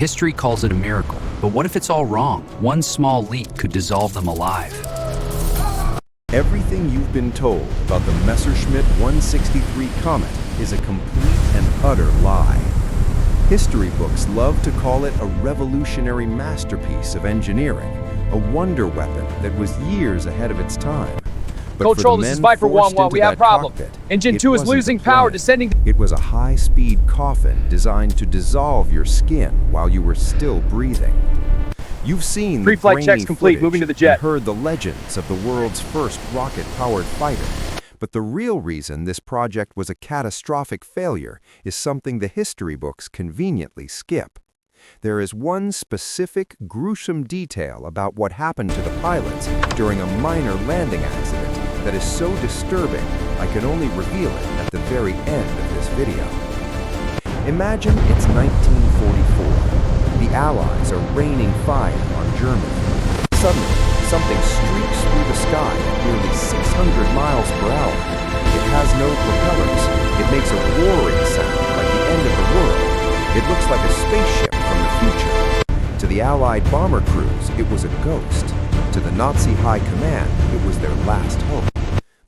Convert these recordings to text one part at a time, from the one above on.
History calls it a miracle, but what if it's all wrong? One small leak could dissolve them alive. Everything you've been told about the Messerschmitt 163 comet is a complete and utter lie. History books love to call it a revolutionary masterpiece of engineering, a wonder weapon that was years ahead of its time. But Control, for the this is men Viper forced 1-1. into We have that problem. cockpit, Engine it 2 is wasn't losing a power, plane. descending. It was a high-speed coffin designed to dissolve your skin while you were still breathing. You've seen the Pre-flight grainy checks complete. footage Moving to the jet. and heard the legends of the world's first rocket-powered fighter. But the real reason this project was a catastrophic failure is something the history books conveniently skip. There is one specific, gruesome detail about what happened to the pilots during a minor landing accident that is so disturbing I can only reveal it at the very end of this video. Imagine it's 1944. The Allies are raining fire on Germany. Suddenly, something streaks through the sky at nearly 600 miles per hour. It has no propellers. It makes a roaring sound like the end of the world. It looks like a spaceship from the future. To the Allied bomber crews, it was a ghost. To the Nazi high command, it was their last hope.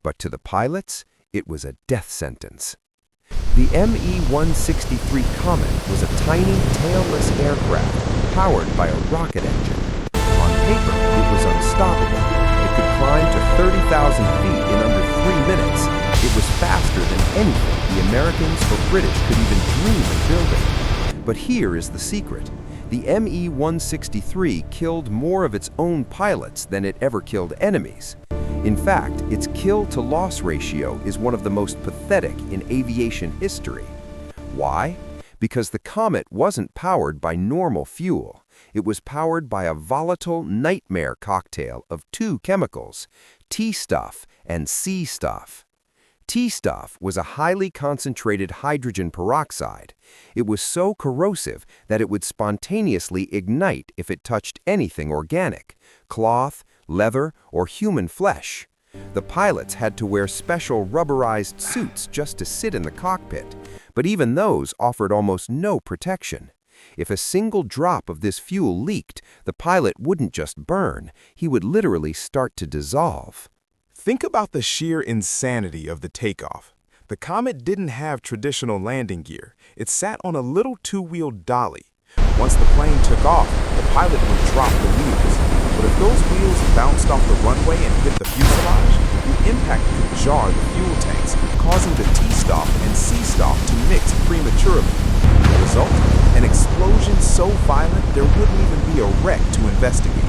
But to the pilots, it was a death sentence. The Me-163 Comet was a tiny, tailless aircraft powered by a rocket engine. On paper, it was unstoppable. It could climb to 30,000 feet in under 3 minutes. It was faster than anything the Americans or British could even dream of building. But here is the secret. The Me-163 killed more of its own pilots than it ever killed enemies. In fact, its kill-to-loss ratio is one of the most pathetic in aviation history. Why? Because the Comet wasn't powered by normal fuel. It was powered by a volatile nightmare cocktail of two chemicals, T-stuff and C-stuff. T-stuff was a highly concentrated hydrogen peroxide. It was so corrosive that it would spontaneously ignite if it touched anything organic, cloth, leather, or human flesh. The pilots had to wear special rubberized suits just to sit in the cockpit, but even those offered almost no protection. If a single drop of this fuel leaked, the pilot wouldn't just burn, he would literally start to dissolve. Think about the sheer insanity of the takeoff. The Comet didn't have traditional landing gear. It sat on a little two-wheeled dolly. Once the plane took off, the pilot would drop the wheels. But if those wheels bounced off the runway and hit the fuselage, the impact could jar the fuel tanks, causing the T-stuff and C-stuff to mix prematurely. The result? An explosion so violent there wouldn't even be a wreck to investigate.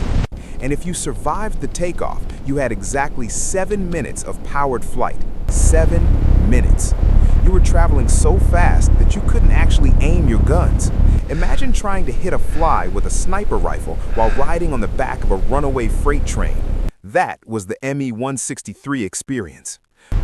And if you survived the takeoff, you had exactly 7 minutes of powered flight. 7 minutes. You were traveling so fast that you couldn't actually aim your guns. Imagine trying to hit a fly with a sniper rifle while riding on the back of a runaway freight train. That was the Me-163 experience.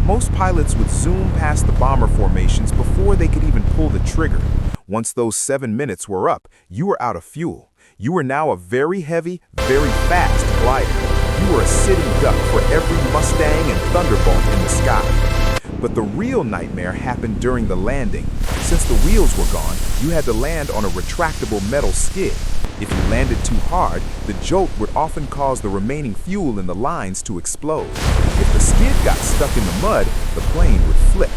Most pilots would zoom past the bomber formations before they could even pull the trigger. Once those 7 minutes were up, you were out of fuel. You were now a very heavy, very fast glider. You were a sitting duck for every Mustang and Thunderbolt in the sky. But the real nightmare happened during the landing. Since the wheels were gone, you had to land on a retractable metal skid. If you landed too hard, the jolt would often cause the remaining fuel in the lines to explode. If the skid got stuck in the mud, the plane would flip.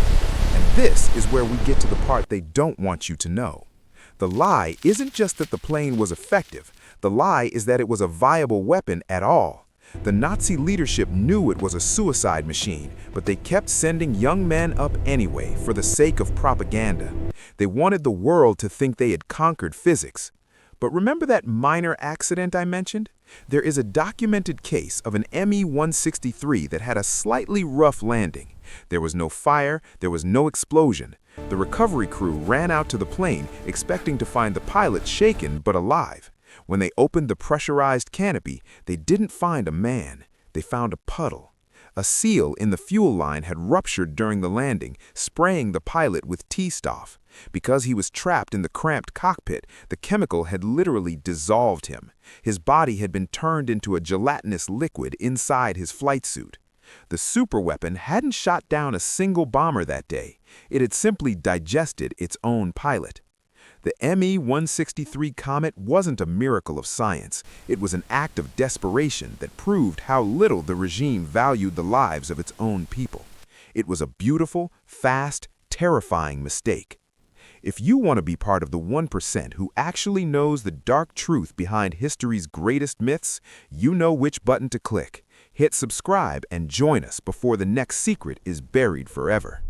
And this is where we get to the part they don't want you to know. The lie isn't just that the plane was effective. The lie is that it was a viable weapon at all. The Nazi leadership knew it was a suicide machine, but they kept sending young men up anyway for the sake of propaganda. They wanted the world to think they had conquered physics. But remember that minor accident I mentioned? There is a documented case of an Me-163 that had a slightly rough landing. There was no fire, there was no explosion. The recovery crew ran out to the plane, expecting to find the pilot shaken but alive. When they opened the pressurized canopy, they didn't find a man. They found a puddle. A seal in the fuel line had ruptured during the landing, spraying the pilot with T-stuff. Because he was trapped in the cramped cockpit, the chemical had literally dissolved him. His body had been turned into a gelatinous liquid inside his flight suit. The superweapon hadn't shot down a single bomber that day. It had simply digested its own pilot. The ME-163 comet wasn't a miracle of science. It was an act of desperation that proved how little the regime valued the lives of its own people. It was a beautiful, fast, terrifying mistake. If you want to be part of the 1% who actually knows the dark truth behind history's greatest myths, you know which button to click. Hit subscribe and join us before the next secret is buried forever.